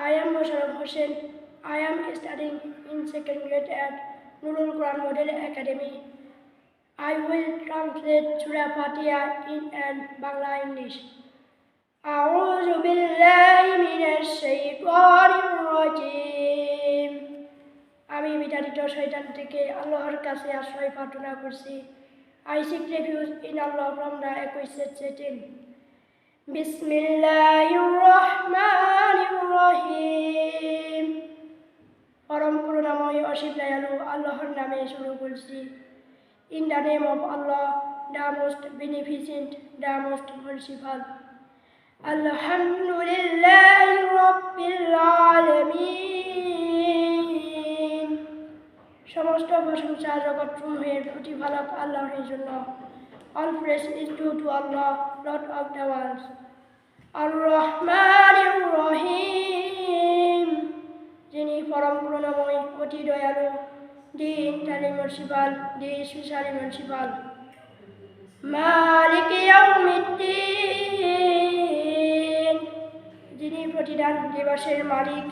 I am Musharraf Hossain. I am studying in second grade at Nurul Quran Model Academy. I will translate Surah Fatiha in and Bangla English. أعوذ بالله من الشيطان الرجيم. আমি বিতাড়িত শয়তান থেকে আল্লাহর কাছে আশ্রয় প্রার্থনা করছি। I seek refuge in Allah from the accursed Satan. বিসমিল্লাহির রহমানির রহিম। পরম করুণাময় অসীম দয়ালু আল্লাহর নামে শুরু করছি। In the name of Allah, the most beneficent, the most merciful. Alhamdulillahi Rabbil Alamin. সমস্ত প্রশংসা জগৎসমূহের প্রতিপালক আল্লাহর জন্য। All praise is due to Allah, Lord of the worlds. আর-রহমানির রহিম, যিনি পরম করুণাময়, অতি দয়ালু, the entirely merciful, the especially merciful. মালিক ইয়াউমিদ্দিন, যিনি প্রতিদান দিবসের মালিক,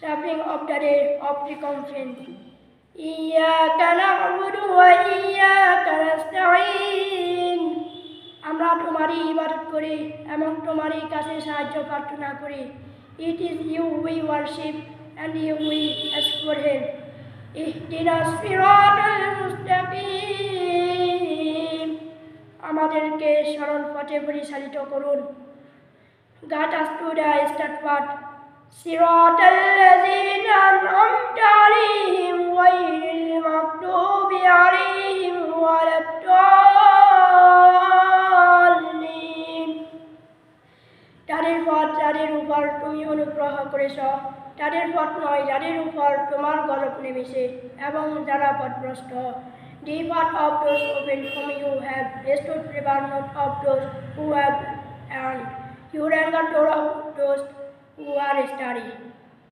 serving of the day of recompense. ইয়্যাকা না'বুদু ওয়া ইয়্যাকা নাস্তাঈন, আমরা তোমারই ইবাদত করি এবং তোমারই কাছে সাহায্য প্রার্থনা করি। It is you we worship and you we ask for help. ইহদিনাস সিরাতাল মুস্তাকিম, আমাদেরকে সরল পথে পরিচালিত করুন। Guide us to the straight path. সিরাতাল লাযীনা আন'আমতা আলাইহিম গায়রিল মাগদুবি আলাইহিম ওয়ালাদ-দাল্লিন, তাদের পথ যাদের উপর তুমি অনুগ্রহ করেছ, তাদের পথ নয় যাদের উপর তোমার গজব নেমেছে এবং যারা পথভ্রষ্ট। The path of those whom you have restored favor, not of those who have earned. You rank the door of those who are study.